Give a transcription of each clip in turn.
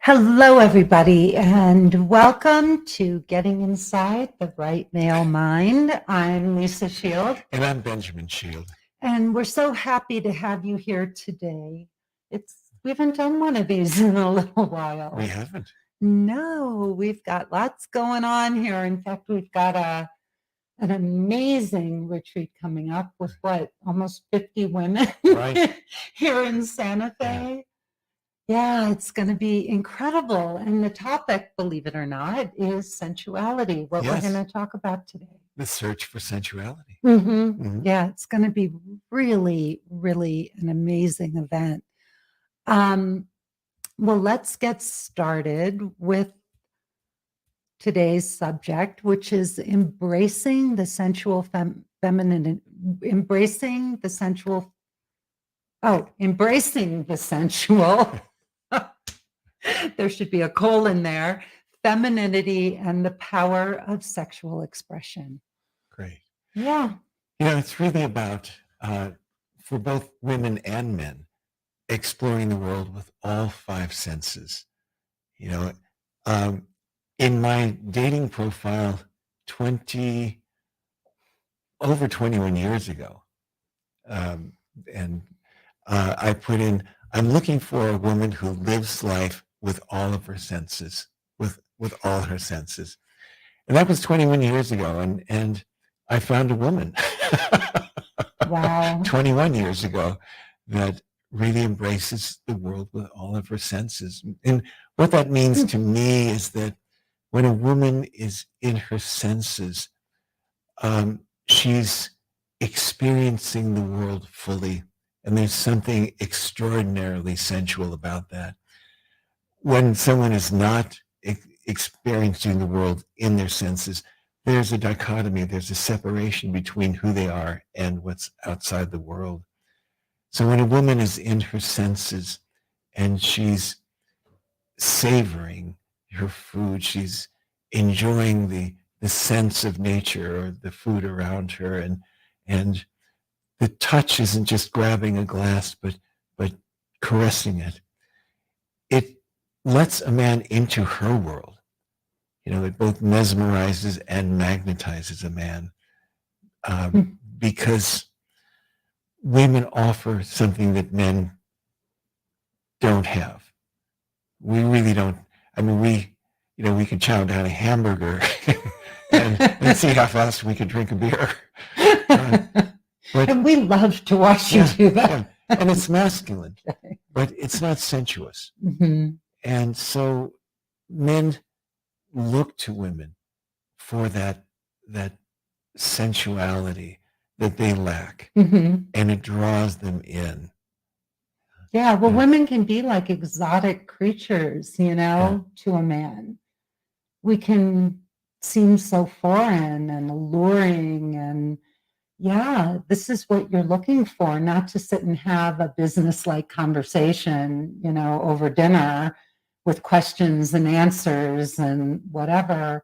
Hello, everybody, and welcome to Getting Inside the Right Male Mind. I'm Lisa Shield. And I'm Benjamin Shield. And we're so happy to have you here today. We haven't done one of these in a little while. We haven't. No, we've got lots going on here. In fact, we've got an amazing retreat coming up with almost 50 women here in Santa Fe. Yeah, it's going to be incredible. And the topic, believe it or not, is sensuality, what we're going to talk about today. The search for sensuality. Yeah, it's going to be really, really an amazing event. Well, let's get started with today's subject, which is embracing the sensual feminine, embracing the sensual. There should be a colon there. Femininity and the power of sexual expression. Great. Yeah. It's really about, for both women and men, exploring the world with all five senses. In my dating profile, over 21 years ago, I put in, I'm looking for a woman who lives life with all of her senses, with all her senses. And that was 21 years ago. And I found a woman Wow. 21 years ago that really embraces the world with all of her senses. And what that means to me is that when a woman is in her senses, she's experiencing the world fully. And there's something extraordinarily sensual about that. When someone is not experiencing the world in their senses, there's a dichotomy, there's a separation between who they are and what's outside the world. So when a woman is in her senses and she's savoring her food, she's enjoying the sense of nature or the food around her, and the touch isn't just grabbing a glass, but caressing it. It lets a man into her world. It both mesmerizes and magnetizes a man because women offer something that men don't have. We really don't. I mean, we could chow down a hamburger and see how fast we could drink a beer. And we love to watch you do that. Yeah. And it's masculine, but it's not sensuous. And so men look to women for that sensuality that they lack, and it draws them in. Yeah, well, women can be like exotic creatures, to a man. We can seem so foreign and alluring, and this is what you're looking for, not to sit and have a business-like conversation, over dinner with questions and answers and whatever.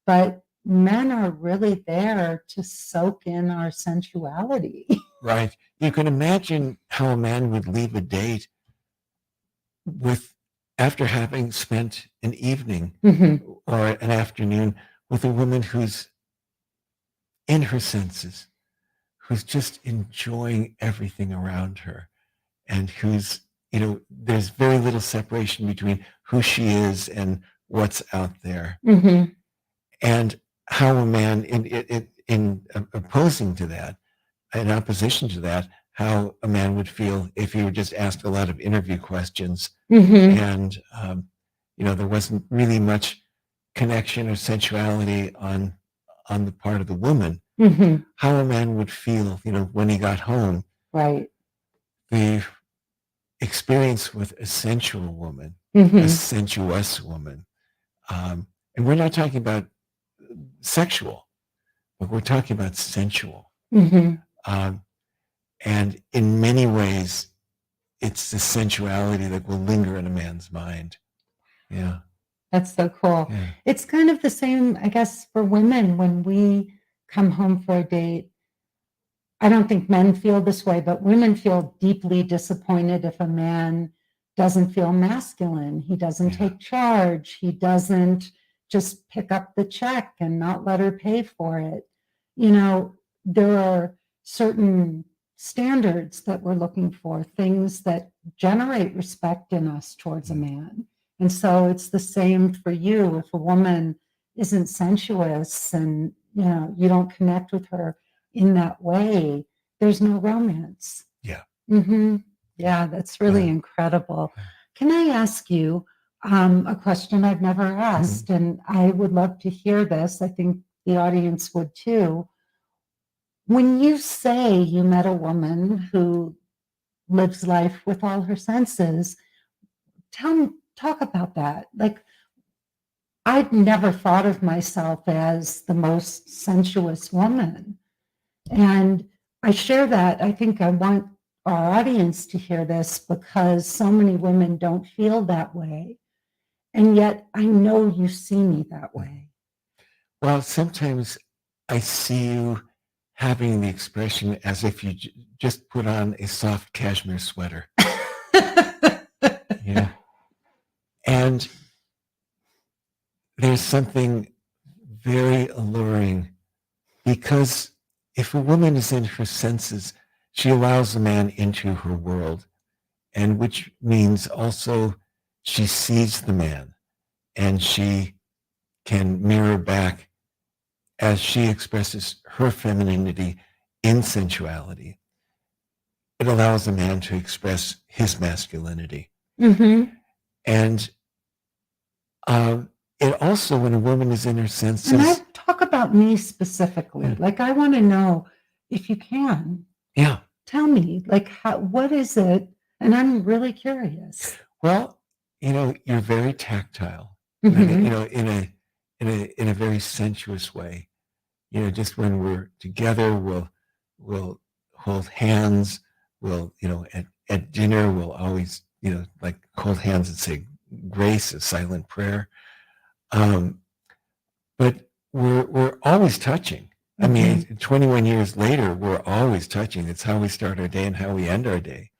But men are really there to soak in our sensuality. Right. You can imagine how a man would leave a date after having spent an evening or an afternoon with a woman who's in her senses, who's just enjoying everything around her, and who's, there's very little separation between who she is and what's out there. And how a man, in opposing to that, in opposition to that, how a man would feel if he were just asked a lot of interview questions and, there wasn't really much connection or sensuality on the part of the woman. How a man would feel, when he got home. Right. The experience with a sensual woman, a sensuous woman. And we're not talking about sexual, but we're talking about sensual. And in many ways, it's the sensuality that will linger in a man's mind. Yeah. That's so cool. Yeah. It's kind of the same, I guess, for women when we come home for a date. I don't think men feel this way, but women feel deeply disappointed if a man doesn't feel masculine. He doesn't take charge. He doesn't just pick up the check and not let her pay for it. You know, there are certain standards that we're looking for, things that generate respect in us towards a man. And so it's the same for you. If a woman isn't sensuous and, you know, you don't connect with her in that way, there's no romance. Yeah. Mm-hmm. Yeah, that's really incredible. Can I ask you a question I've never asked, and I would love to hear this. I think the audience would too. When you say you met a woman who lives life with all her senses, talk about that. Like, I'd never thought of myself as the most sensuous woman. And I share that. I think I want our audience to hear this because so many women don't feel that way. And yet I know you see me that way. Well, sometimes I see you having the expression as if you just put on a soft cashmere sweater. Yeah. And there's something very alluring because if a woman is in her senses, she allows a man into her world, and which means also she sees the man and she can mirror back as she expresses her femininity in sensuality. It allows a man to express his masculinity. Mm-hmm. And it also, when a woman is in her senses... And I talk about me specifically. Like, I want to know, if you can, tell me, like, what is it? And I'm really curious. Well, you know, you're very tactile, you know, in a very sensuous way. You know, just when we're together, we'll hold hands. We'll, you know, at dinner, we'll always, you know, like hold hands and say grace, a silent prayer. But we're always touching. I mean, 21 years later, we're always touching. It's how we start our day and how we end our day.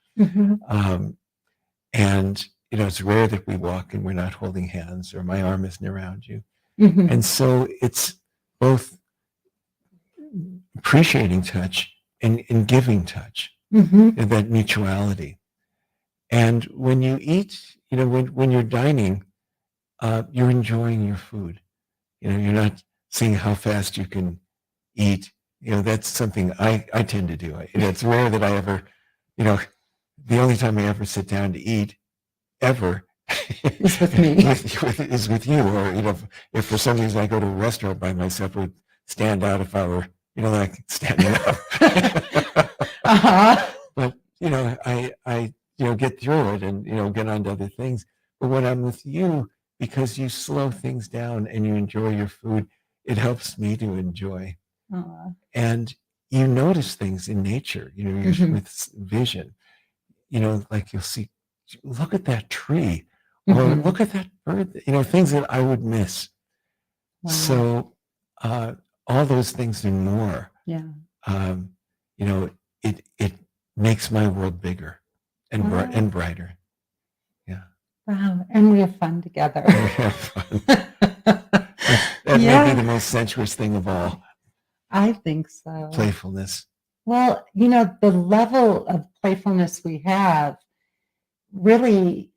And, you know, it's rare that we walk and we're not holding hands or my arm isn't around you. And so it's both appreciating touch and giving touch, and that mutuality. And when you eat, you know, when you're dining, you're enjoying your food. You know, you're not seeing how fast you can eat. You know, that's something I tend to do. It's rare that I ever, you know, the only time I ever sit down to eat ever is with me. is with you. Or, you know, if for some reason I go to a restaurant by myself, it would stand out if I were, you know, like standing up. But, you know, I you know, get through it and, you know, get on to other things. But when I'm with you, because you slow things down and you enjoy your food, it helps me to enjoy. And you notice things in nature, you know, you're with vision, you know, like you'll see, look at that tree, or look at that bird, you know, things that I would miss. So all those things and more, you know, it makes my world bigger and brighter. Yeah. Wow. And we have fun together. We have fun. That may be the most sensuous thing of all. I think so. Playfulness. Well, you know, the level of playfulness we have really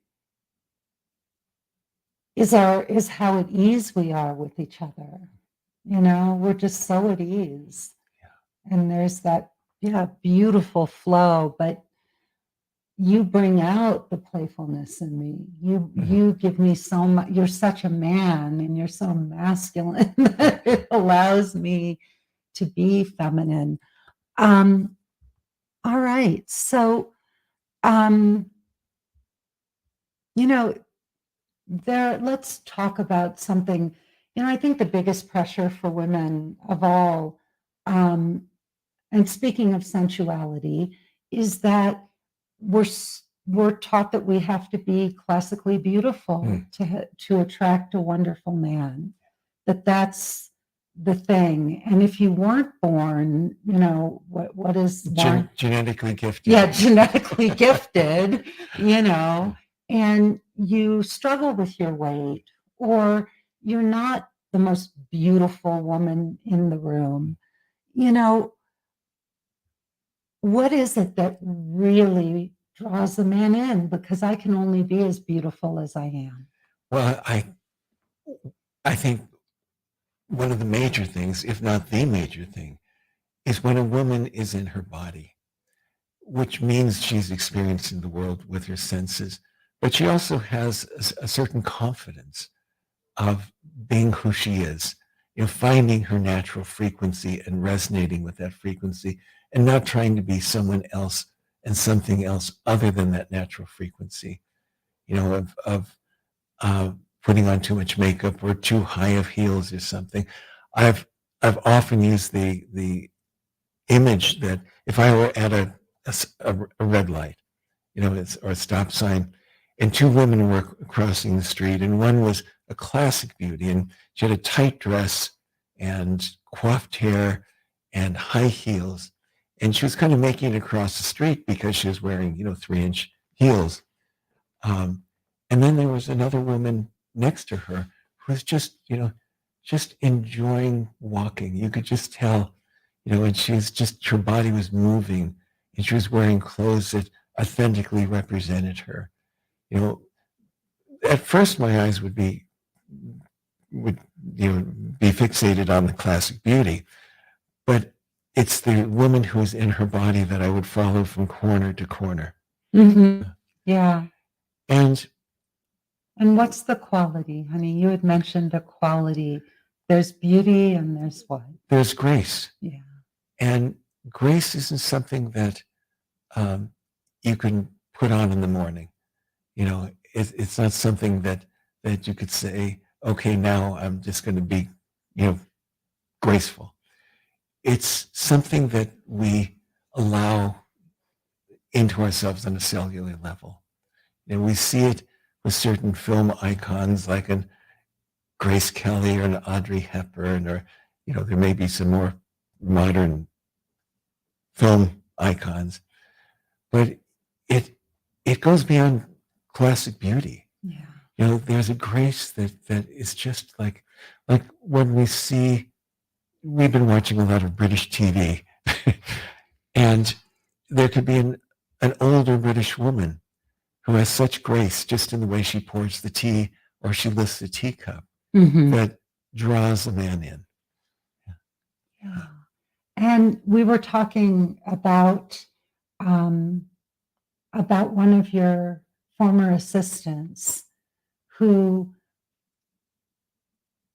is how at ease we are with each other. You know, we're just so at ease. And there's that beautiful flow, but you bring out the playfulness in me. You give me so much. You're such a man and you're so masculine that it allows me to be feminine. All right. So, you know, let's talk about something. You know, I think the biggest pressure for women of all, and speaking of sensuality, is that we're taught that we have to be classically beautiful to attract a wonderful man. That's the thing. And if you weren't born, you know, what is genetically gifted? Yeah, genetically gifted, you know, and you struggle with your weight, or you're not the most beautiful woman in the room, what is it that really draws a man in? Because I can only be as beautiful as I am. Well, I think one of the major things, if not the major thing, is when a woman is in her body, which means she's experiencing the world with her senses, but she also has a certain confidence of being who she is, finding her natural frequency and resonating with that frequency, and not trying to be someone else and something else other than that natural frequency, of putting on too much makeup or too high of heels or something. I've often used the image that if I were at a red light, or a stop sign, and two women were crossing the street, and one was a classic beauty, and she had a tight dress and coiffed hair and high heels, and she was kind of making it across the street because she was wearing, 3-inch heels. And then there was another woman next to her who was just enjoying walking. You could just tell, and her body was moving, and she was wearing clothes that authentically represented her. At first my eyes would be fixated on the classic beauty, but it's the woman who is in her body that I would follow from corner to corner. Mm-hmm. Yeah. And what's the quality, honey? You had mentioned a quality. There's beauty and there's what? There's grace. Yeah. And grace isn't something that you can put on in the morning. It's not something that you could say, okay, now I'm just going to be, graceful. It's something that we allow into ourselves on a cellular level. We see it with certain film icons like an Grace Kelly or an Audrey Hepburn, or, there may be some more modern film icons, but it goes beyond classic beauty. Yeah. There's a grace that is just like when we've been watching a lot of British TV, and there could be an older British woman who has such grace just in the way she pours the tea or she lifts the teacup, Mm-hmm. that draws a man in. Yeah. And we were talking about one of your former assistants who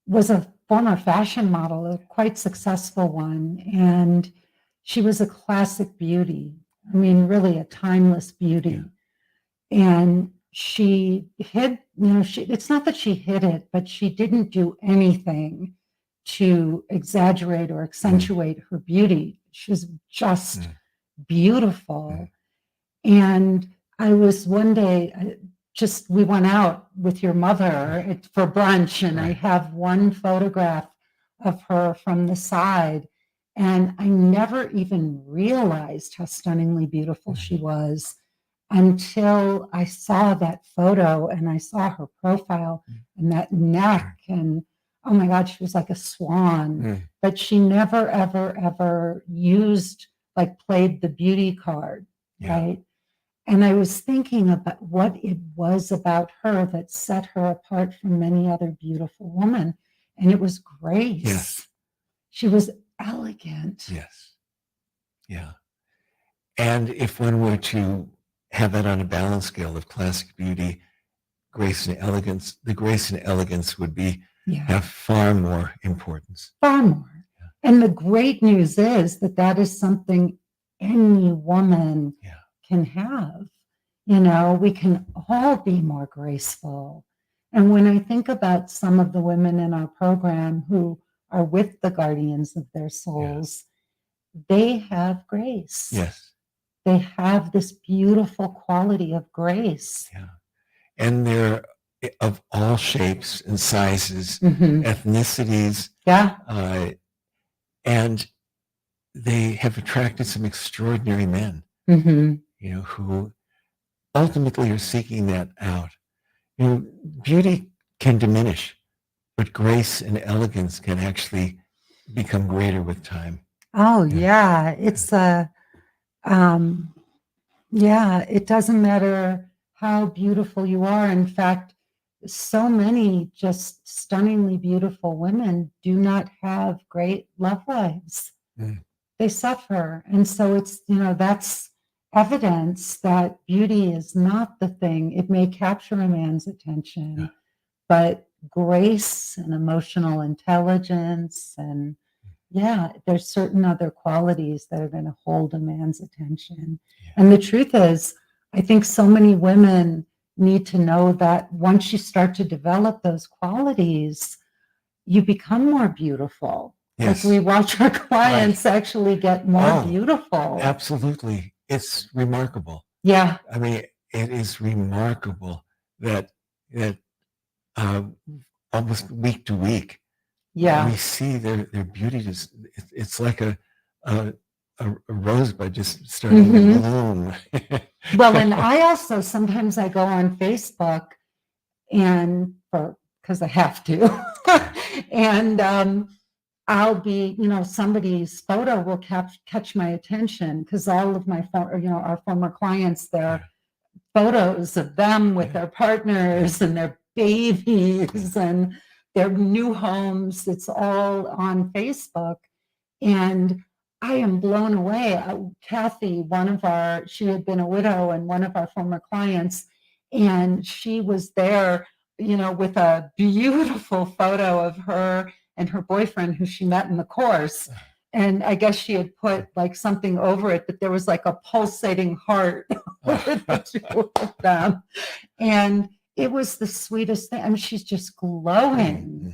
was a former fashion model, a quite successful one, and she was a classic beauty. I mean, really a timeless beauty. Yeah. And she hid, it's not that she hid it, but she didn't do anything to exaggerate or accentuate her beauty. She was just beautiful. And I was one day, we went out with your mother for brunch, and I have one photograph of her from the side, and I never even realized how stunningly beautiful she was until I saw that photo and I saw her profile and that neck, and oh my God, she was like a swan. But she never, ever, ever played the beauty card, right? And I was thinking about what it was about her that set her apart from many other beautiful women. And it was grace. Yes. She was elegant. Yes. Yeah. And if one were to have that on a balance scale of classic beauty, grace and elegance, the grace and elegance would have far more importance. Far more. Yeah. And the great news is that is something any woman can have. We can all be more graceful. And when I think about some of the women in our program who are with the guardians of their souls, they have grace. Yes. They have this beautiful quality of grace. Yeah. And they're of all shapes and sizes, ethnicities. Yeah. And they have attracted some extraordinary men, who ultimately are seeking that out. Beauty can diminish, but grace and elegance can actually become greater with time. Oh, yeah. It's yeah, it doesn't matter how beautiful you are. In fact, so many just stunningly beautiful women do not have great love lives. They suffer. And so it's, that's evidence that beauty is not the thing. It may capture a man's attention, but grace and emotional intelligence and there's certain other qualities that are going to hold a man's attention. And the truth is, I think so many women need to know that once you start to develop those qualities, you become more beautiful. Yes. Like we watch our clients actually get more beautiful. Absolutely. It's remarkable. Yeah. I mean, it is remarkable that almost week to week, we see their beauty. It's like a rosebud just starting to bloom. Well, and I also, sometimes I go on Facebook and because I have to, and I'll be, somebody's photo will catch my attention because all of my, our former clients, their photos of them with their partners and their babies and their new homes. It's all on Facebook. And I am blown away. Kathy, she had been a widow and one of our former clients, and she was there, with a beautiful photo of her and her boyfriend who she met in the course. And I guess she had put like something over it, but there was like a pulsating heart over the two of them. And it was the sweetest thing. I mean, she's just glowing.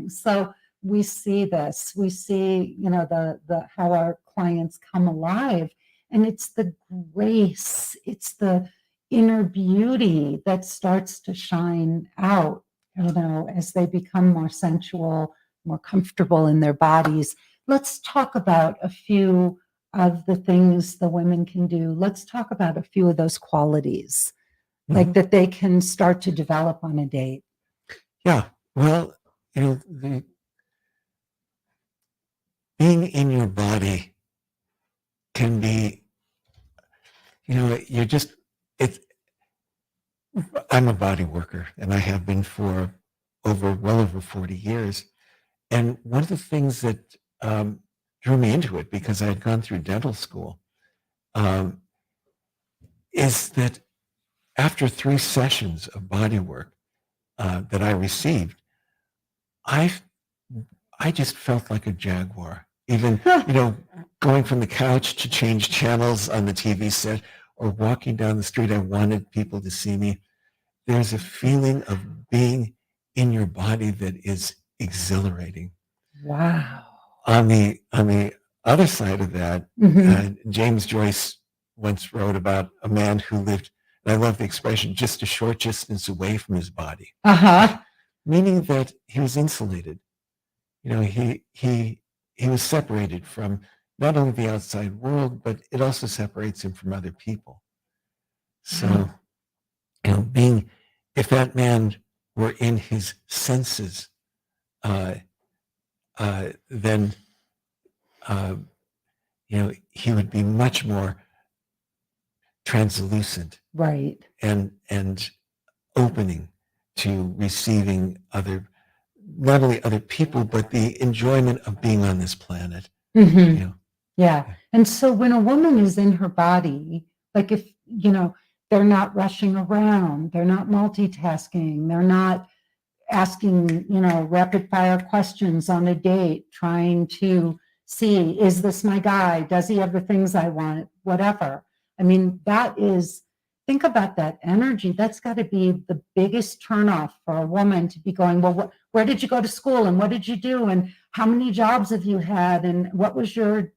So we see this. We see, the how our clients come alive. And it's the grace, it's the inner beauty that starts to shine out, as they become more sensual, more comfortable in their bodies. Let's talk about a few of the things the women can do. Let's talk about a few of those qualities, like that they can start to develop on a date. Yeah. Well, being in your body can be, I'm a body worker and I have been for well over 40 years. And one of the things that drew me into it, because I had gone through dental school, is that after 3 sessions of body work that I received, I just felt like a jaguar. Even, going from the couch to change channels on the TV set or walking down the street, I wanted people to see me. There's a feeling of being in your body that is exhilarating. Wow. On the other side of that, James Joyce once wrote about a man who lived, and I love the expression, just a short distance away from his body. Meaning that he was insulated. He was separated from not only the outside world, but it also separates him from other people. So, if that man were in his senses, then he would be much more translucent, right, and opening to receiving not only other people, but the enjoyment of being on this planet. Yeah. And so when a woman is in her body, like if, they're not rushing around, they're not multitasking, they're not asking, rapid fire questions on a date, trying to see, is this my guy? Does he have the things I want? Whatever. I mean, think about that energy. That's got to be the biggest turnoff for a woman to be going, well, where did you go to school? And what did you do? And how many jobs have you had? And what was your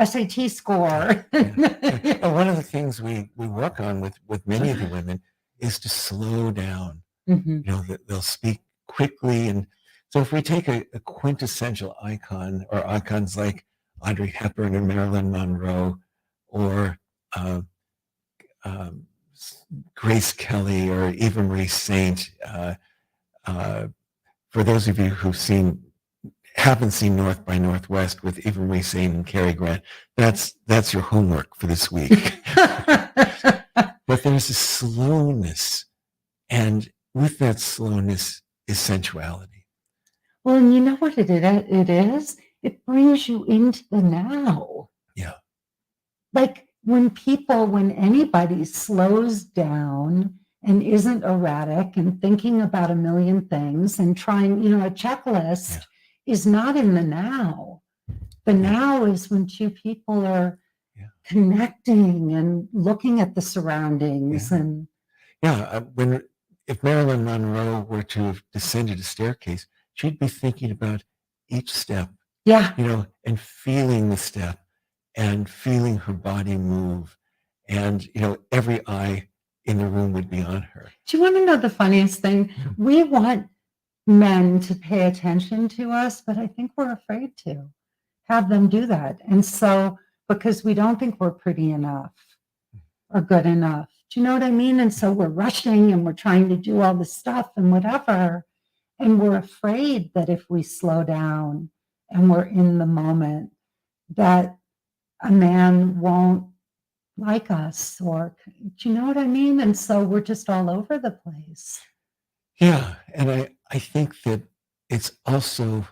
SAT score? Well, one of the things we work on with many of the women is to slow down. They'll speak quickly. And so if we take a quintessential icon, or icons like Audrey Hepburn or Marilyn Monroe, or Grace Kelly or Eva Marie Saint. For those of you who haven't seen North by Northwest with Eva Marie Saint and Cary Grant, that's your homework for this week. But there's a slowness, and with that slowness is sensuality. Well, and you know what it is? It brings you into the now. Yeah. Like when anybody slows down and isn't erratic and thinking about a million things and trying, a checklist is not in the now. The now is when two people are connecting and looking at the surroundings. And if Marilyn Monroe were to have descended a staircase, she'd be thinking about each step, and feeling the step and feeling her body move. And, every eye in the room would be on her. Do you want to know the funniest thing? We want men to pay attention to us, but I think we're afraid to have them do that. And so, because we don't think we're pretty enough or good enough. Do you know what I mean? And so we're rushing and we're trying to do all this stuff and whatever. And we're afraid that if we slow down and we're in the moment, that a man won't like us, or do you know what I mean? And so we're just all over the place. Yeah. And I think that it's also,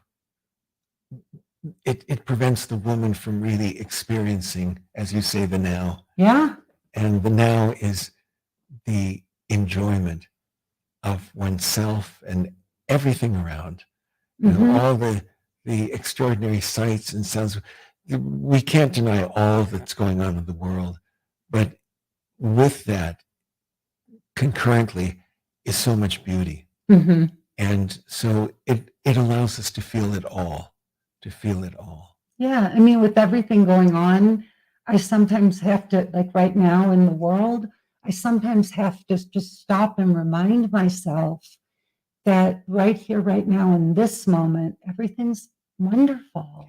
it prevents the woman from really experiencing, as you say, the now. Yeah. And the now is the enjoyment of oneself and everything around, all the extraordinary sights and sounds. We can't deny all that's going on in the world, but with that, concurrently, is so much beauty. Mm-hmm. And so it allows us to feel it all, Yeah, I mean, with everything going on, I sometimes have to, like right now in the world, I sometimes have to just stop and remind myself that right here, right now, in this moment, everything's wonderful,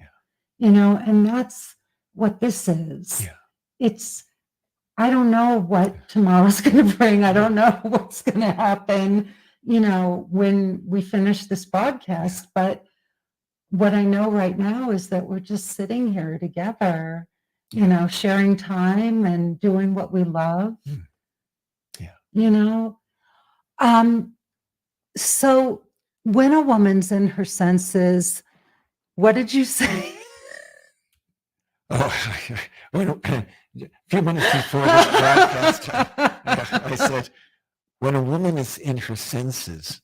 and that's what this is. Yeah. I don't know what tomorrow's going to bring. I don't know what's going to happen, when we finish this broadcast, but what I know right now is that we're just sitting here together, sharing time and doing what we love. Yeah. So when a woman's in her senses, what did you say? A few minutes before this broadcast, I said, when a woman is in her senses,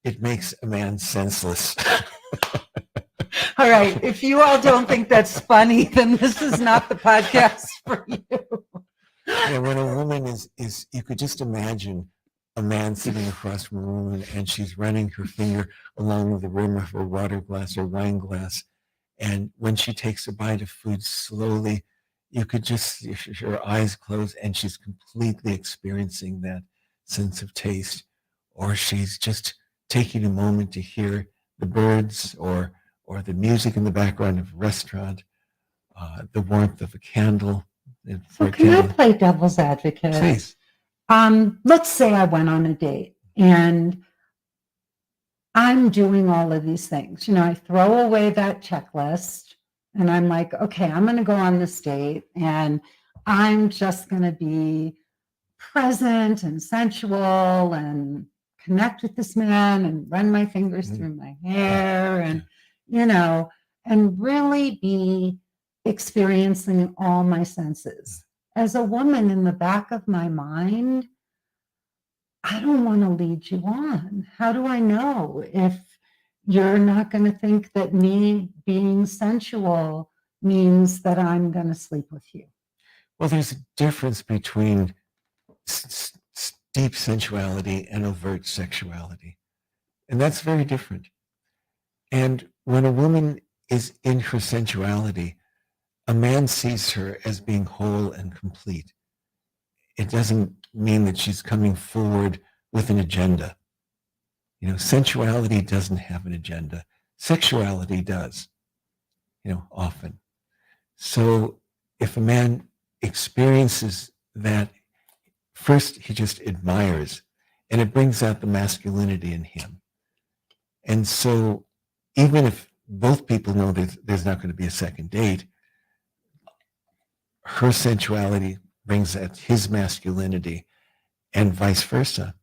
it makes a man senseless. All right. If you all don't think that's funny, then this is not the podcast for you. Yeah, when a woman is, you could just imagine a man sitting across from a woman and she's running her finger along the rim of her water glass or wine glass. And when she takes a bite of food slowly, you could just see her eyes closed and she's completely experiencing that sense of taste. Or she's just taking a moment to hear the birds or the music in the background of a restaurant, the warmth of a candle. So can I play devil's advocate? Please. Let's say I went on a date and I'm doing all of these things. I throw away that checklist and I'm like, okay, I'm going to go on this date and I'm just going to be present and sensual and connect with this man and run my fingers through my hair and, and really be experiencing all my senses. As a woman, in the back of my mind, I don't want to lead you on. How do I know if you're not going to think that me being sensual means that I'm going to sleep with you? Well, there's a difference between deep sensuality and overt sexuality. And that's very different. And when a woman is in her sensuality, a man sees her as being whole and complete. It doesn't mean that she's coming forward with an agenda. Sensuality doesn't have an agenda. Sexuality does, often. So if a man experiences that first he just admires, and it brings out the masculinity in him. And so even if both people know there's not going to be a second date, her sensuality brings out his masculinity and vice versa.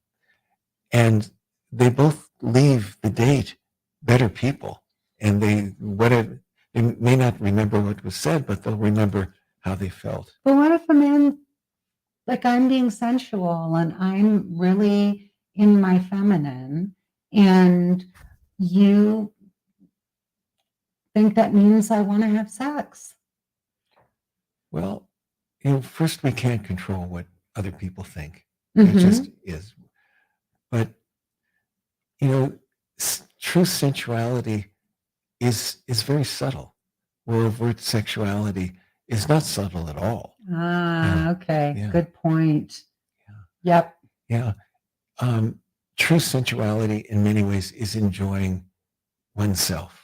And they both leave the date better people. And they may not remember what was said, but they'll remember how they felt. But what if a man, like I'm being sensual and I'm really in my feminine, and you think that means I want to have sex? Well, first we can't control what other people think. Mm-hmm. It just is. But, true sensuality is very subtle, where overt sexuality is not subtle at all. Okay. Yeah. Good point. Yep. Yeah. True sensuality in many ways is enjoying oneself.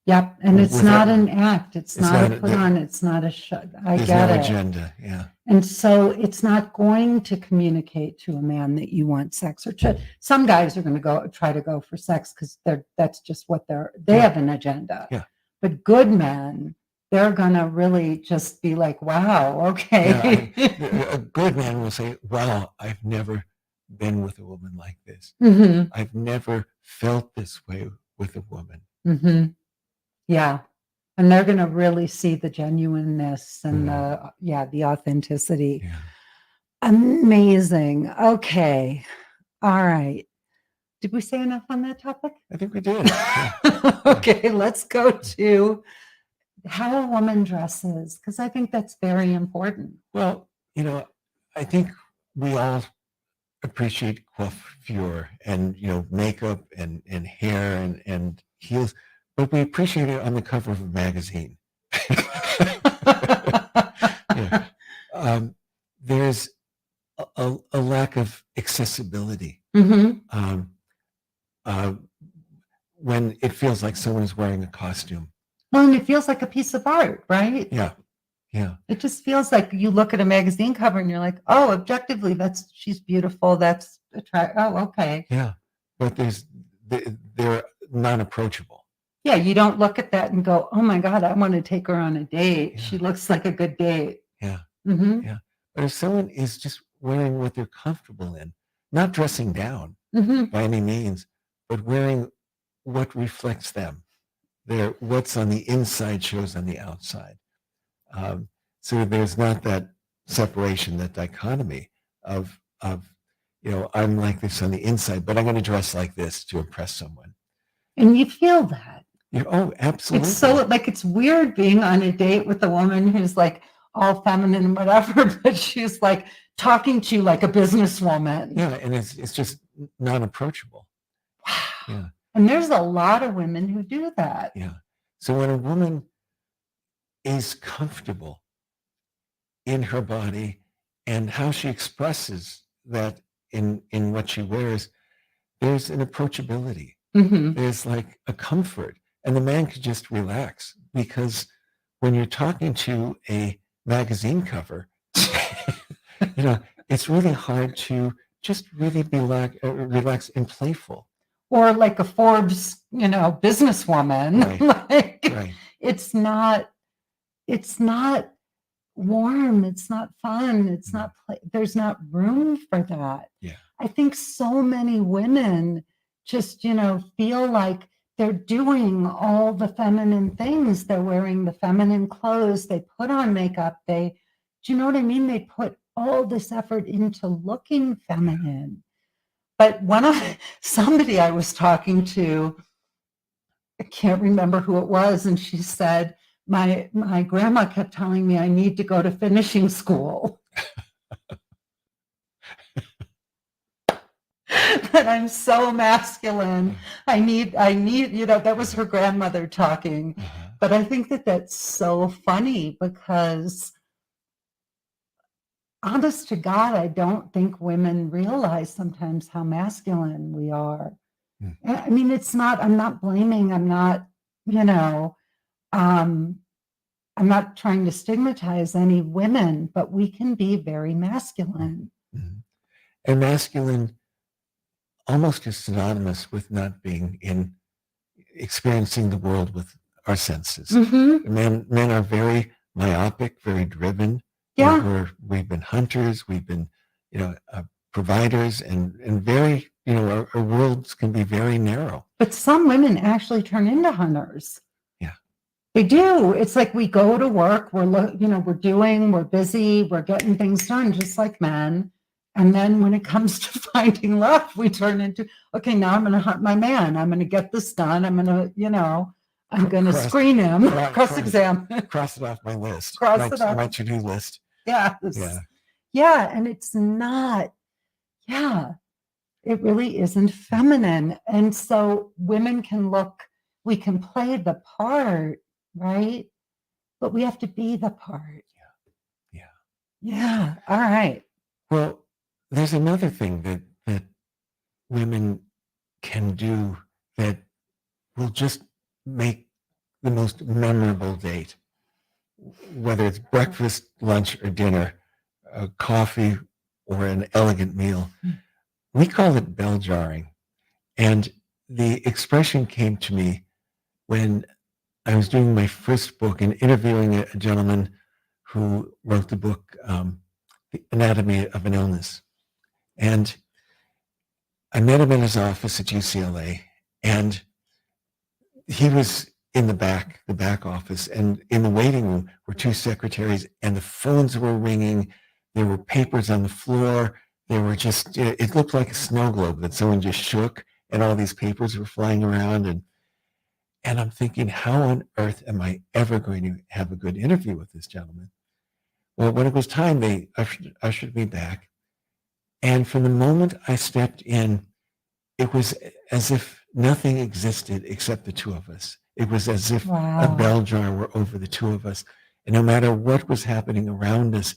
Yep. And it's not an act. It's not a put on. It's not a show. I get it. There's no agenda. Yeah. And so it's not going to communicate to a man that you want sex, or some guys are going to try to go for sex because that's just what they have an agenda. Yeah. But good men, they're going to really just be like, wow, okay. Yeah, a good man will say, wow, I've never been with a woman like this. Mm-hmm. I've never felt this way with a woman. Mm-hmm. Yeah. And they're going to really see the genuineness and the authenticity. Yeah. Amazing. Okay. All right. Did we say enough on that topic? I think we did. Okay. Let's go to how a woman dresses, because I think that's very important. Well, I think we all appreciate coiffure and, makeup and hair and heels, but we appreciate it on the cover of a magazine. Yeah. There's a lack of accessibility. Mm-hmm. When it feels like someone is wearing a costume. Well, and it feels like a piece of art, right? Yeah. Yeah. It just feels like you look at a magazine cover and you're like, oh, objectively, she's beautiful. That's attractive. Oh, okay. Yeah. But they're non-approachable. Yeah. You don't look at that and go, oh my God, I want to take her on a date. Yeah. She looks like a good date. Yeah. Mm-hmm. Yeah. But if someone is just wearing what they're comfortable in, not dressing down by any means, but wearing what reflects them, what's on the inside shows on the outside. So there's not that separation, that dichotomy of I'm like this on the inside, but I'm going to dress like this to impress someone. And you feel that. Oh, absolutely. It's so it's weird being on a date with a woman who's like all feminine and whatever, but she's like talking to you like a businesswoman. Yeah, and it's just non-approachable. Wow. Yeah. And there's a lot of women who do that. Yeah. So when a woman is comfortable in her body and how she expresses that in what she wears, there's an approachability. Mm-hmm. There's like a comfort, and the man could just relax, because when you're talking to a magazine cover, it's really hard to just really be relaxed and playful. Or like a Forbes, businesswoman. Right. Right. It's not warm. It's not fun. It's not there's not room for that. Yeah. I think so many women just, feel like they're doing all the feminine things. They're wearing the feminine clothes. They put on makeup. Do you know what I mean? They put all this effort into looking feminine. But somebody I was talking to, I can't remember who it was, and she said, my grandma kept telling me I need to go to finishing school. That I'm so masculine. I need, that was her grandmother talking. But I think that's so funny, because honest to God, I don't think women realize sometimes how masculine we are. I mean, I'm not blaming, I'm not, I'm not trying to stigmatize any women, but we can be very masculine. Mm-hmm. And masculine almost is synonymous with not being in experiencing the world with our senses. Mm-hmm. Men are very myopic, very driven. Yeah. We've been hunters, we've been, providers, and very, our worlds can be very narrow. But some women actually turn into hunters. Yeah. They do. It's like we go to work, we're busy, we're getting things done just like men. And then when it comes to finding love, we turn into, okay, now I'm going to hunt my man. I'm going to get this done. I'm going to, I'm going to screen him, cross-examine. Cross it off my list. Cross it off. My to-do list. Yes. Yeah. Yeah. And it's not, it really isn't feminine. And so women we can play the part, right? But we have to be the part. Yeah. All right. Well, there's another thing that women can do that will just make the most memorable date, whether it's breakfast, lunch, or dinner, coffee, or an elegant meal. We call it bell jarring. And the expression came to me when I was doing my first book and interviewing a gentleman who wrote the book, The Anatomy of an Illness. And I met him in his office at UCLA, and he was in the back office, and in the waiting room were two secretaries, and the phones were ringing. There were papers on the floor. There were just, it looked like a snow globe that someone just shook, and all these papers were flying around. And I'm thinking, how on earth am I ever going to have a good interview with this gentleman? Well, when it was time, they ushered me back. And from the moment I stepped in, it was as if nothing existed except the two of us. It was as if a bell jar were over the two of us. And no matter what was happening around us,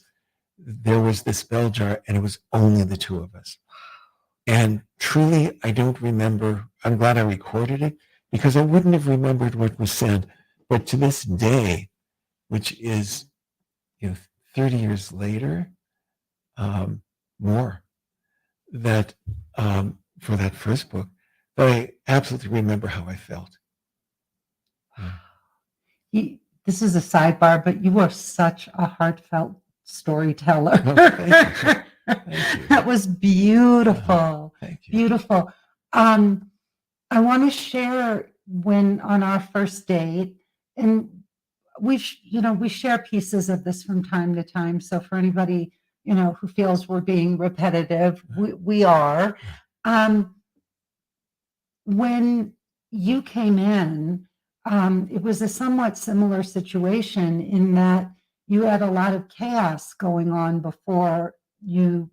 there was this bell jar, and it was only the two of us. And truly, I don't remember. I'm glad I recorded it, because I wouldn't have remembered what was said. But to this day, which is 30 years later, more, that for that first book, that I absolutely remember how I felt. This is a sidebar, but you are such a heartfelt storyteller. Oh, thank you. Thank you. That was beautiful. Thank you. Beautiful. I want to share when on our first date, and we share pieces of this from time to time. So for anybody, who feels we're being repetitive, we are. When you came in, it was a somewhat similar situation in that you had a lot of chaos going on before you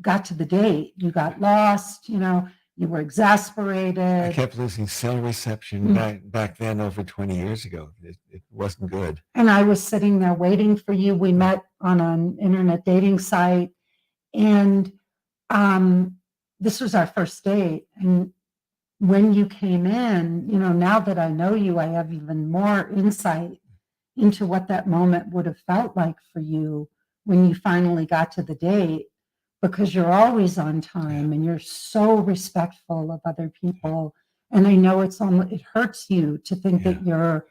got to the date. You got lost, you were exasperated. I kept losing cell reception back then over 20 years ago. It wasn't good. And I was sitting there waiting for you. We met on an internet dating site, and this was our first date. And when you came in, now that I know you, I have even more insight into what that moment would have felt like for you when you finally got to the date, because you're always on time and you're so respectful of other people. And I know it hurts you to think that you're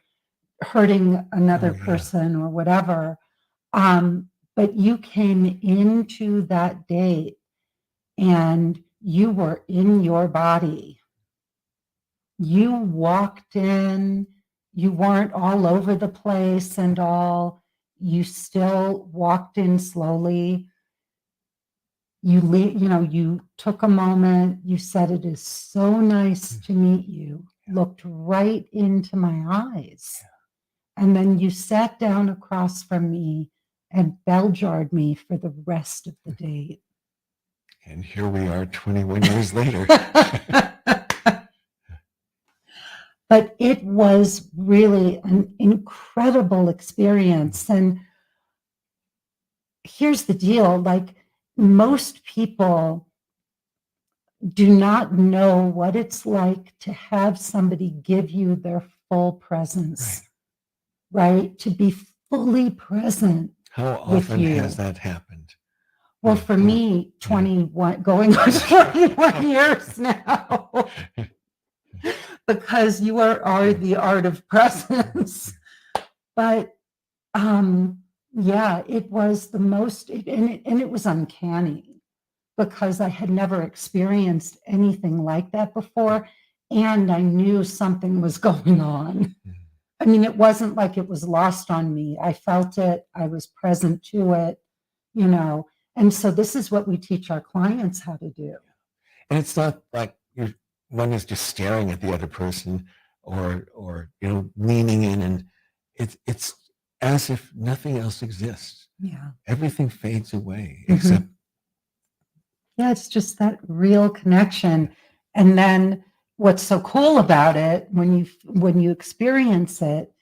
hurting another person or whatever. But you came into that date and you were in your body. You walked in, you weren't all over the place and all. You still walked in slowly. You took a moment. You said, "It is so nice to meet you." Looked right into my eyes. And then you sat down across from me and bell jarred me for the rest of the date. And here we are 21 years later. But it was really an incredible experience. And here's the deal, like, most people do not know what it's like to have somebody give you their full presence. right? To be fully present How with often you. has that happened? Well, for me, 21, going on 21 years now, because you are the art of presence. But yeah, it was the most, and it was uncanny because I had never experienced anything like that before. And I knew something was going on. I mean, it wasn't like it was lost on me. I felt it. I was present to it, you know. And so this is what we teach our clients how to do. And it's not like one is just staring at the other person or leaning in, and it's as if nothing else exists. Yeah. Everything fades away except. Yeah, it's just that real connection. And then what's so cool about it when you experience it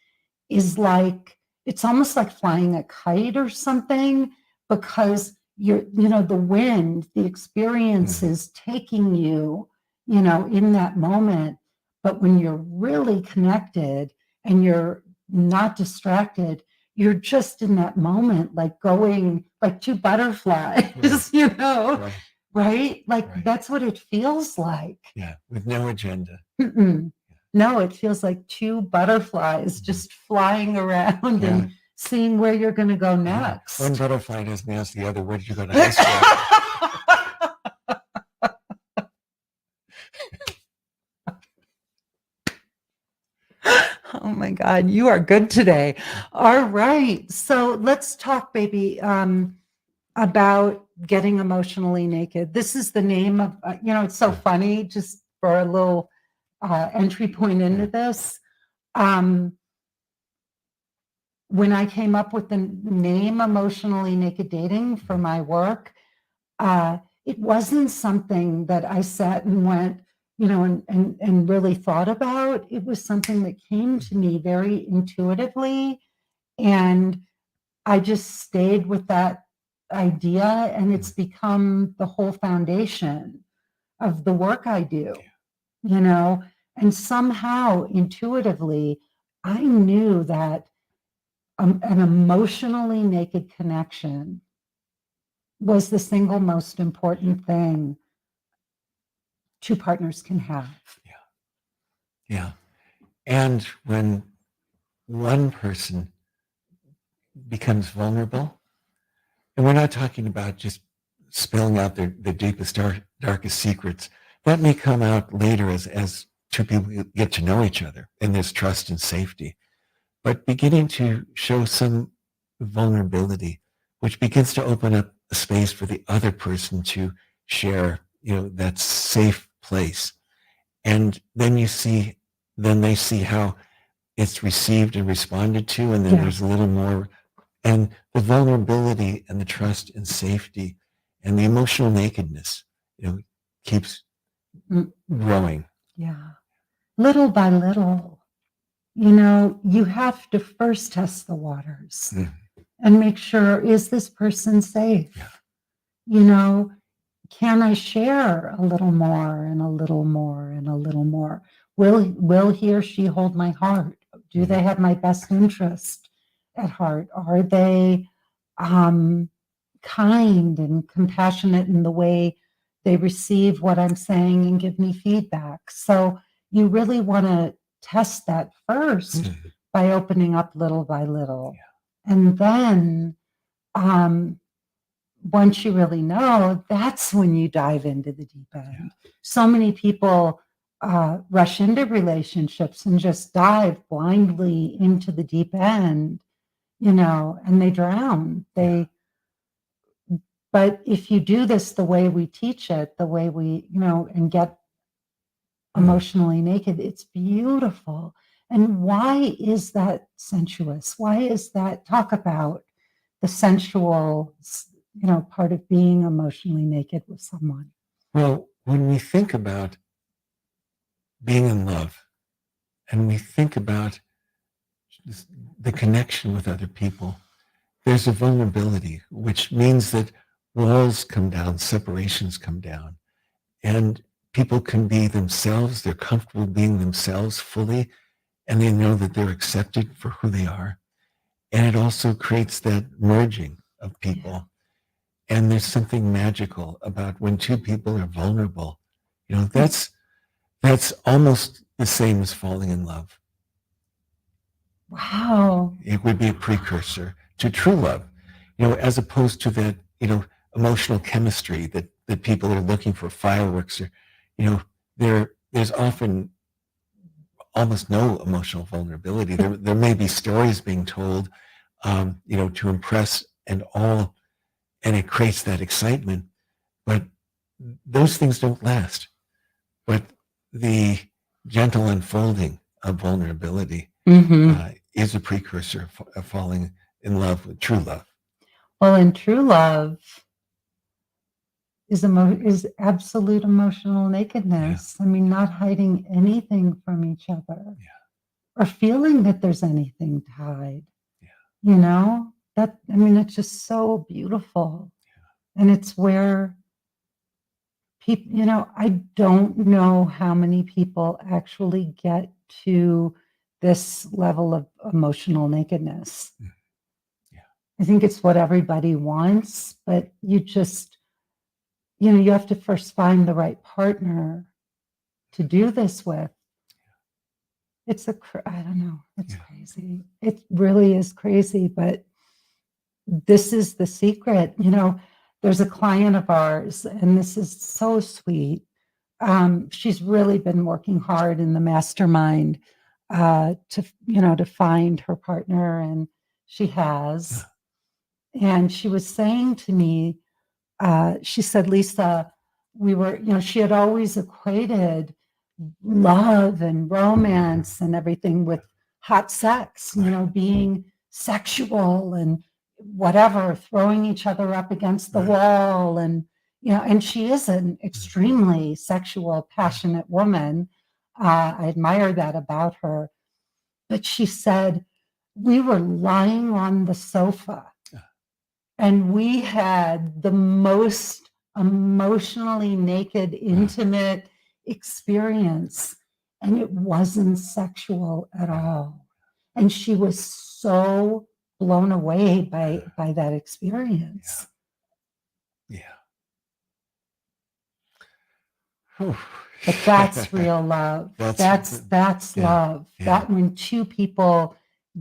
is like, it's almost like flying a kite or something, because the wind, the experience is taking you, in that moment. But when you're really connected and you're not distracted, you're just in that moment, like going like two butterflies, right? Like that's what it feels like. Yeah, with no agenda. No, it feels like two butterflies just flying around and seeing where you're going to go next. One butterfly doesn't ask the other, where did you go to high school? Oh my God, you are good today. All right. So let's talk, baby, about getting emotionally naked. This is the name of, it's so funny, just for a little entry point into this. When I came up with the name Emotionally Naked Dating for my work, it wasn't something that I sat and went, and really thought about. It was something that came to me very intuitively. And I just stayed with that idea, and it's become the whole foundation of the work I do, and somehow intuitively, I knew that an emotionally naked connection was the single most important thing two partners can have. Yeah. And when one person becomes vulnerable, and we're not talking about just spilling out their deepest, darkest secrets. That may come out later as two people get to know each other and there's trust and safety. But beginning to show some vulnerability, which begins to open up a space for the other person to share, that safe place. And then they see how it's received and responded to, and then there's a little more. And the vulnerability and the trust and safety and the emotional nakedness, keeps growing. Yeah. Little by little, you have to first test the waters and make sure, is this person safe? Can I share a little more and a little more and a little more? Will he or she hold my heart? Do they have my best interest at heart? Are they kind and compassionate in the way they receive what I'm saying and give me feedback? So you really want to test that first by opening up little by little. And then once you really know, that's when you dive into the deep end. So many people rush into relationships and just dive blindly into the deep end, and they drown. But if you do this the way we teach it, the way we, and get emotionally naked, it's beautiful. And why is that sensuous? Why is that? Talk about the sensual, part of being emotionally naked with someone. Well, when we think about being in love and we think about the connection with other people, there's a vulnerability, which means that walls come down, separations come down, and people can be themselves. They're comfortable being themselves fully, and they know that they're accepted for who they are. And it also creates that merging of people. And there's something magical about when two people are vulnerable. You know, that's almost the same as falling in love. Wow. It would be a precursor to true love, you know, as opposed to that, you know, emotional chemistry that people are looking for, fireworks, or, you know, there's often almost no emotional vulnerability. There may be stories being told, you know, to impress and all, and it creates that excitement, but those things don't last. But the gentle unfolding of vulnerability is a precursor of falling in love with true love. Well, and true love is absolute emotional nakedness. I mean, not hiding anything from each other, or feeling that there's anything to hide. You know, I mean, it's just so beautiful. And it's where people, you know, I don't know how many people actually get to this level of emotional nakedness. I think it's what everybody wants, but you just, you know, you have to first find the right partner to do this with. It's I don't know, it's crazy. It really is crazy, but this is the secret. You know, there's a client of ours, and this is so sweet. She's really been working hard in the mastermind to, you know, to find her partner, and she has. And she was saying to me, she said, Lisa, we were, you know, she had always equated love and romance and everything with hot sex, you know, being sexual and whatever, throwing each other up against the wall. And, you know, and she is an extremely sexual, passionate woman. I admire that about her. But she said, we were lying on the sofa and we had the most emotionally naked, intimate experience, and it wasn't sexual at all. And she was so blown away by that experience. But that's real love. That's love. That when two people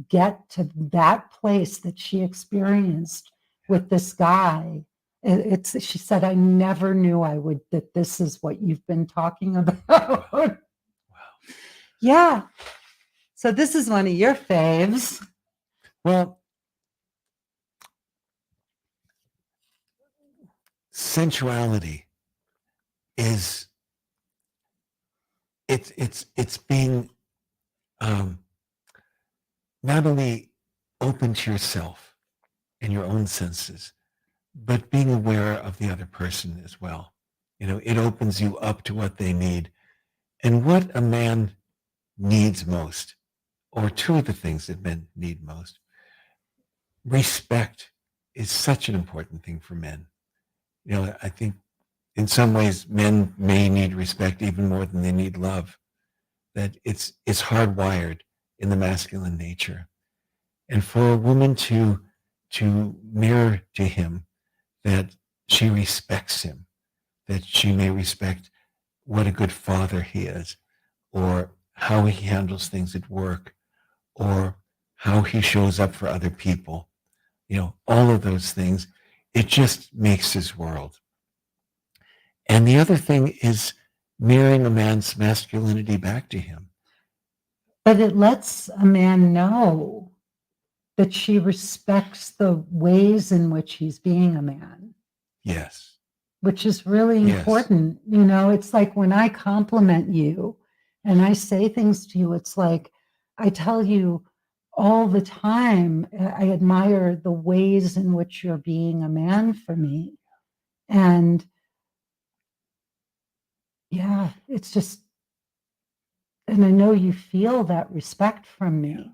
get to that place that she experienced with this guy, she said, I never knew that this is what you've been talking about. Wow. Yeah. So this is one of your faves. Well, sensuality is it's being not only open to yourself and your own senses, but being aware of the other person as well. You know, it opens you up to what they need. And what a man needs most, or two of the things that men need most, respect is such an important thing for men. You know, I think in some ways men may need respect even more than they need love. That it's hardwired in the masculine nature. And for a woman to mirror to him that she respects him, that she may respect what a good father he is, or how he handles things at work, or how he shows up for other people, you know, all of those things, it just makes his world. And the other thing is mirroring a man's masculinity back to him. But it lets a man know that she respects the ways in which he's being a man. Yes. Which is really important. You know, it's like when I compliment you and I say things to you, it's like I tell you all the time, I admire the ways in which you're being a man for me. And yeah, it's just, and I know you feel that respect from me,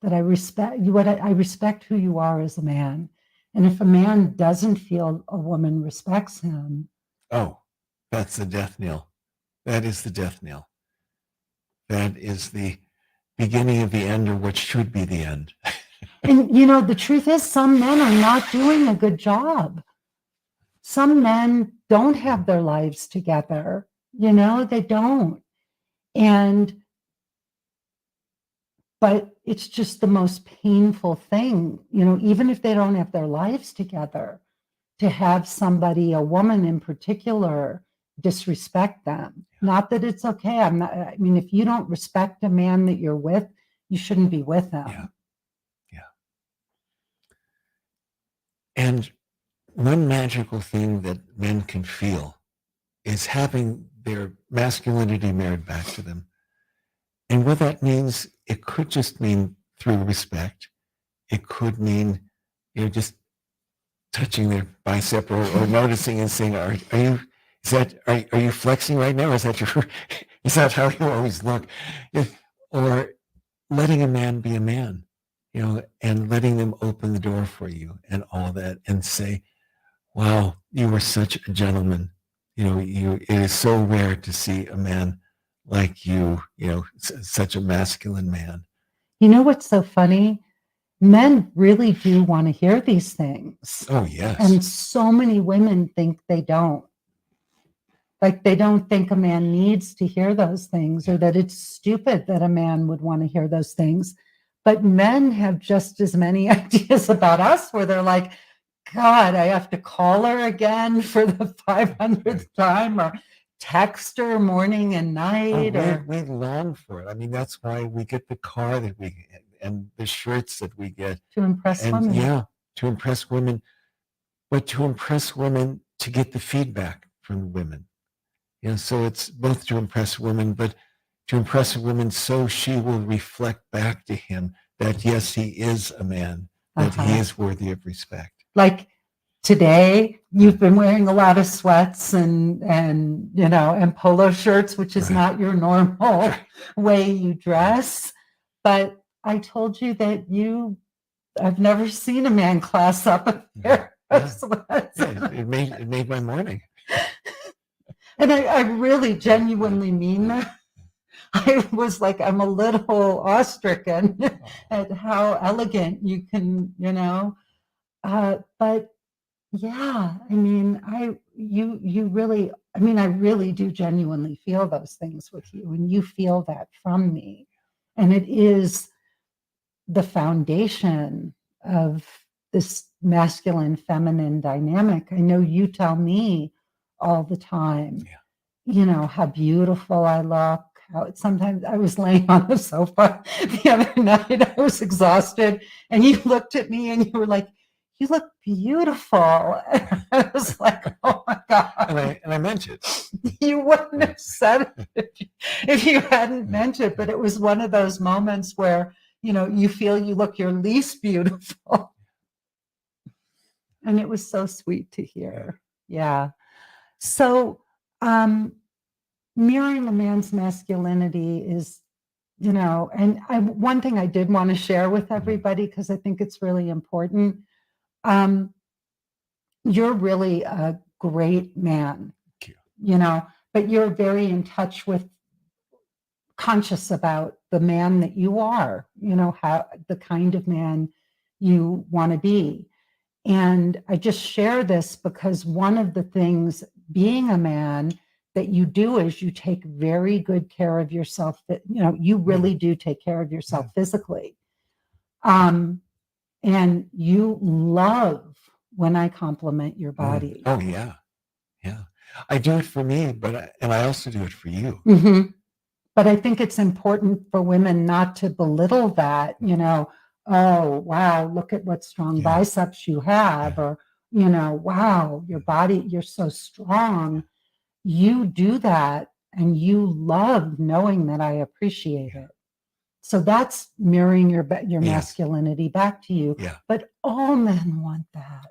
that I respect you, I respect who you are as a man. And if a man doesn't feel a woman respects him, oh, that's the death knell. That is the death knell. That is the beginning of the end, or what should be the end. And, the truth is some men are not doing a good job. Some men don't have their lives together. They don't. But it's just the most painful thing, even if they don't have their lives together, to have somebody, a woman in particular, disrespect them. Not that it's okay. If you don't respect a man that you're with, you shouldn't be with him. Yeah. And one magical thing that men can feel is having their masculinity mirrored back to them. And what that means, it could just mean through respect. It could mean, just touching their bicep or noticing and saying, are you flexing right now? Or is that how you always look? Or letting a man be a man, and letting them open the door for you and all that, and say, wow, you were such a gentleman. It is so rare to see a man like you, such a masculine man. What's so funny? Men really do want to hear these things. Oh, yes. And so many women think they don't. Like they don't think a man needs to hear those things, or that it's stupid that a man would want to hear those things. But men have just as many ideas about us, where they're like, God, I have to call her again for the 500th time, or text her morning and night. We long for it. That's why we get the car that we get and the shirts that we get. To impress women. Yeah, to impress women. But to impress women, to get the feedback from women. So it's both to impress women, but to impress a woman so she will reflect back to him that, yes, he is a man, that he is worthy of respect. Like today, you've been wearing a lot of sweats and polo shirts, which is not your normal way you dress. But I told you that I've never seen a man class up a pair of sweats. It made my morning. And I really genuinely mean that. I was like, I'm a little awestricken at how elegant you can, but yeah, I really do genuinely feel those things with you, and you feel that from me. And it is the foundation of this masculine feminine dynamic. I know you tell me all the time, how beautiful I look. Sometimes I was laying on the sofa the other night, I was exhausted, and you looked at me and you were like, you look beautiful. And I was like, oh my God. And I meant it. You wouldn't have said it if you hadn't meant it, but it was one of those moments where, you feel you look your least beautiful. And it was so sweet to hear. Yeah. So, mirroring a man's masculinity is, and one thing I did want to share with everybody, because I think it's really important. You're really a great man, but you're very in touch with, conscious about the man that you are, how the kind of man you want to be. And I just share this because one of the things being a man that you do is you take very good care of yourself. That you really do take care of yourself physically, and you love when I compliment your body. Oh yeah, I do it for me, and I also do it for you. Mm-hmm. But I think it's important for women not to belittle that. Oh wow, look at what strong biceps you have, or wow, your body, you're so strong. You do that, and you love knowing that I appreciate it. So that's mirroring your masculinity back to you. Yeah. But all men want that.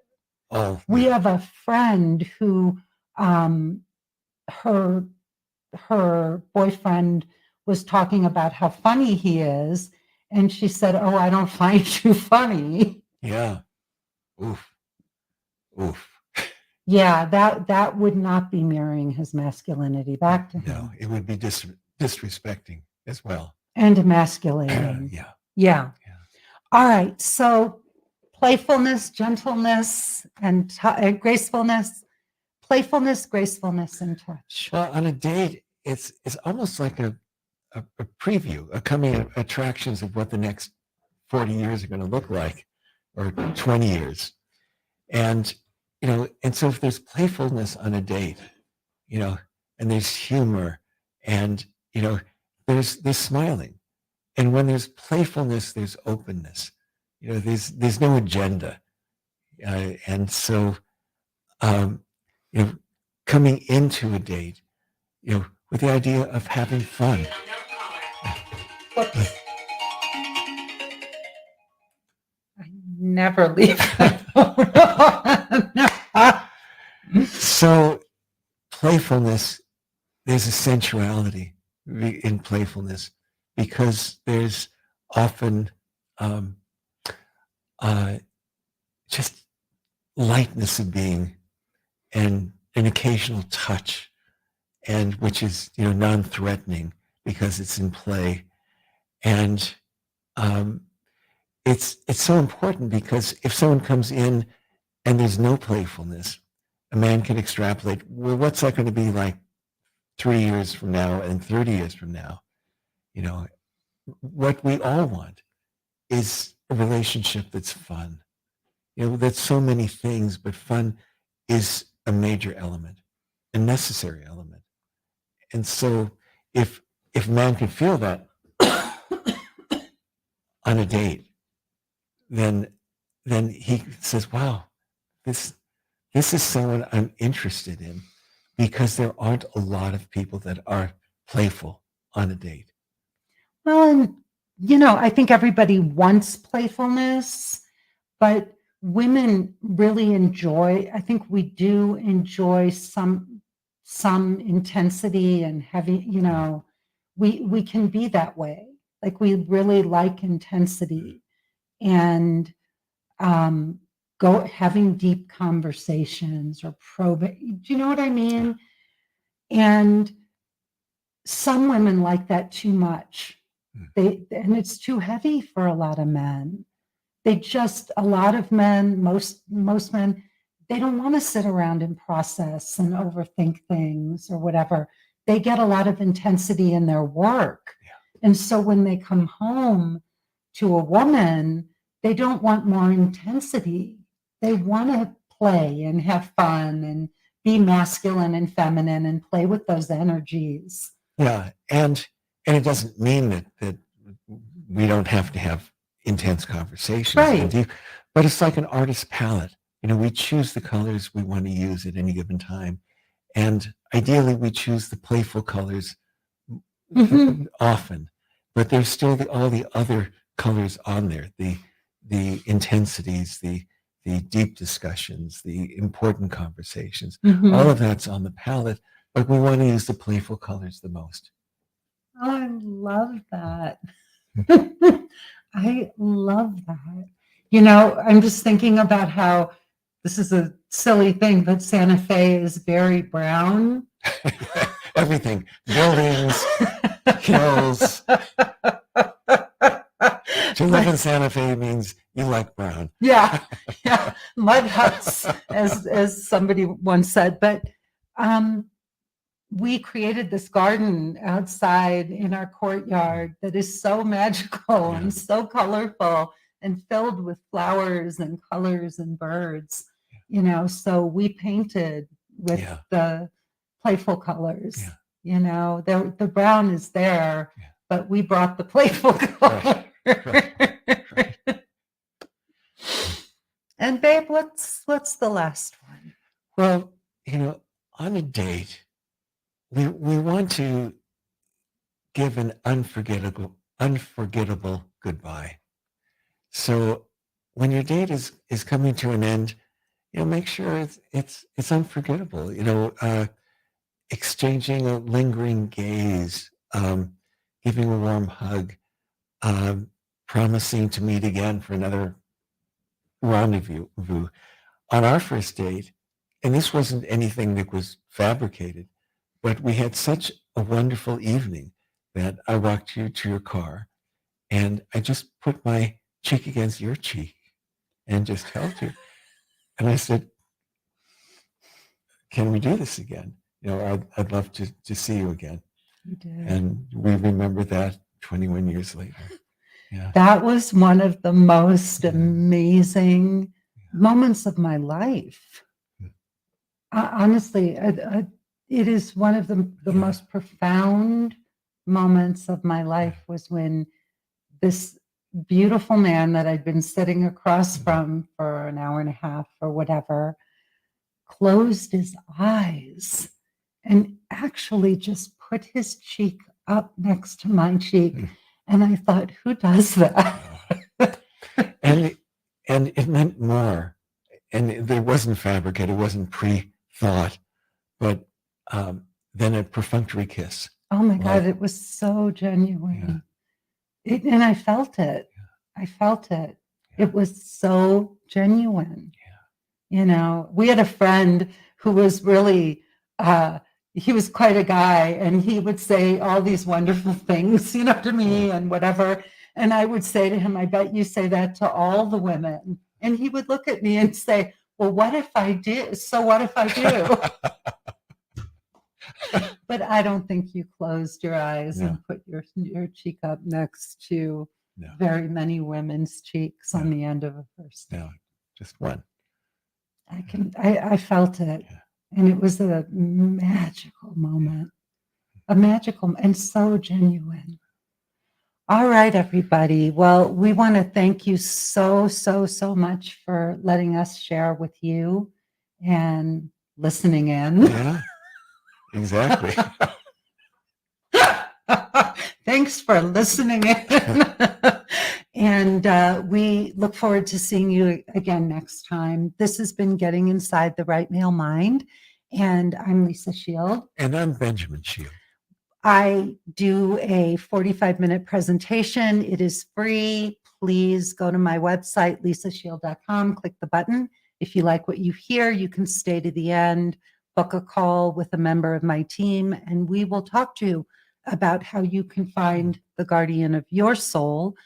Oh, we have a friend who, her boyfriend was talking about how funny he is, and she said, "Oh, I don't find you funny." Yeah. Oof. Yeah, that would not be mirroring his masculinity back to him. No, it would be disrespecting as well. And emasculating. Yeah. Yeah. All right. So playfulness, gentleness, and gracefulness. Playfulness, gracefulness, and touch. Well, on a date, it's almost like a preview, a coming attractions of what the next 40 years are going to look like, or 20 years. And, and so if there's playfulness on a date, and there's humor, and, there's smiling. And when there's playfulness, there's openness. There's no agenda. And so, coming into a date, with the idea of having fun. I never leave. So playfulness, there's a sensuality in playfulness, because there's often just lightness of being, and an occasional touch, and which is non-threatening because it's in play. And it's so important, because if someone comes in and there's no playfulness, a man can extrapolate, well, what's that going to be like 3 years from now and 30 years from now? What we all want is a relationship that's fun. That's so many things, but fun is a major element, a necessary element. And so if man can feel that on a date, then he says, wow, this is someone I'm interested in, because there aren't a lot of people that are playful on a date. Well, and I think everybody wants playfulness, but women really enjoy, I think we do enjoy some intensity and heavy, we can be that way. Like, we really like intensity and having deep conversations or probing. Do you know what I mean? And some women like that too much. And it's too heavy for a lot of men. A lot of men, most men, they don't want to sit around and process and overthink things or whatever. They get a lot of intensity in their work. Yeah. And so when they come home to a woman, they don't want more intensity. They want to play and have fun and be masculine and feminine and play with those energies. Yeah. And it doesn't mean that we don't have to have intense conversations. Right. But it's like an artist's palette. We choose the colors we want to use at any given time. And ideally, we choose the playful colors often. But there's still all the other colors on there, the intensities, the deep discussions, the important conversations. All of that's on the palette, but we want to use the playful colors the most. Oh, I love that. I love that. I'm just thinking about how, this is a silly thing, but Santa Fe is very brown. Everything. Buildings, hills. To live in Santa Fe means you like brown. Yeah. Mud huts, as somebody once said. But we created this garden outside in our courtyard that is so magical and so colorful and filled with flowers and colors and birds, so we painted with the playful colors. The brown is there, but we brought the playful color. Right. And babe, what's the last one? Well, on a date, we want to give an unforgettable goodbye. So when your date is coming to an end, make sure it's unforgettable. Exchanging a lingering gaze, giving a warm hug, promising to meet again for another rendezvous. On our first date, and this wasn't anything that was fabricated, but we had such a wonderful evening that I walked you to your car and I just put my cheek against your cheek and just held you. And I said, can we do this again? I'd love to see you again. You did. And we remember that 21 years later. Yeah. That was one of the most amazing moments of my life. Honestly, it is one of the most profound moments of my life was when this beautiful man that I'd been sitting across from for an hour and a half or whatever closed his eyes and actually just put his cheek up next to my cheek. And I thought, who does that? and it meant more. And it wasn't fabricated, it wasn't pre-thought, but then a perfunctory kiss. Oh my God, it was so genuine. And I felt it. I felt it. It was so genuine. We had a friend who was really, he was quite a guy, and he would say all these wonderful things, to me and whatever. And I would say to him, I bet you say that to all the women. And he would look at me and say, well, what if I did? So what if I do? But I don't think you closed your eyes and put your cheek up next to very many women's cheeks on the end of a first. No, just one. I felt it. And it was a magical moment, and so genuine. All right, everybody. Well, we want to thank you so, so, so much for letting us share with you and listening in. Yeah, exactly. Thanks for listening in. And we look forward to seeing you again next time. This has been Getting Inside the Right Male Mind. And I'm Lisa Shield. And I'm Benjamin Shield. I do a 45-minute presentation. It is free. Please go to my website, lisashield.com, click the button. If you like what you hear, you can stay to the end, book a call with a member of my team, and we will talk to you about how you can find the guardian of your soul.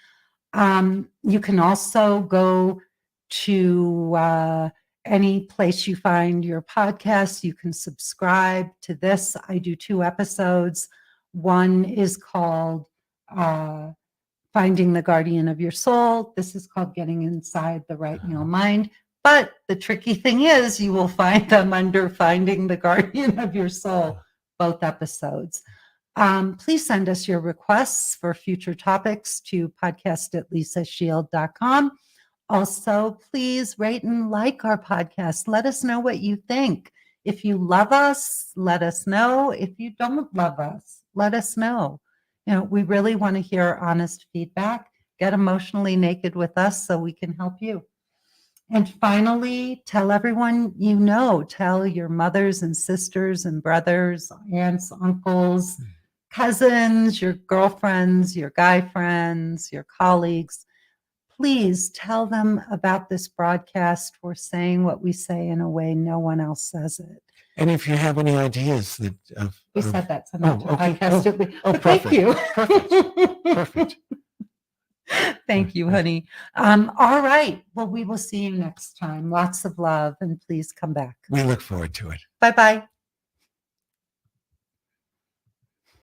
You can also go to any place you find your podcast. You can subscribe to this. I do 2 episodes. One is called Finding the Guardian of Your Soul. This is called Getting Inside the Right Male Mind. But the tricky thing is you will find them under Finding the Guardian of Your Soul, both episodes. Please send us your requests for future topics to podcast@lisashield.com. Also, please rate and like our podcast. Let us know what you think. If you love us, let us know. If you don't love us, let us know. We really want to hear honest feedback. Get emotionally naked with us so we can help you. And finally, tell everyone you know. Tell your mothers and sisters and brothers, aunts, uncles, cousins, your girlfriends, your guy friends, your colleagues. Please tell them about this broadcast. We're saying what we say in a way no one else says it. And if you have any ideas we said that tonight. Okay. Perfect. Thank you. Perfect. Thank you, honey. All right. Well, we will see you next time. Lots of love, and please come back. We look forward to it. Bye-bye.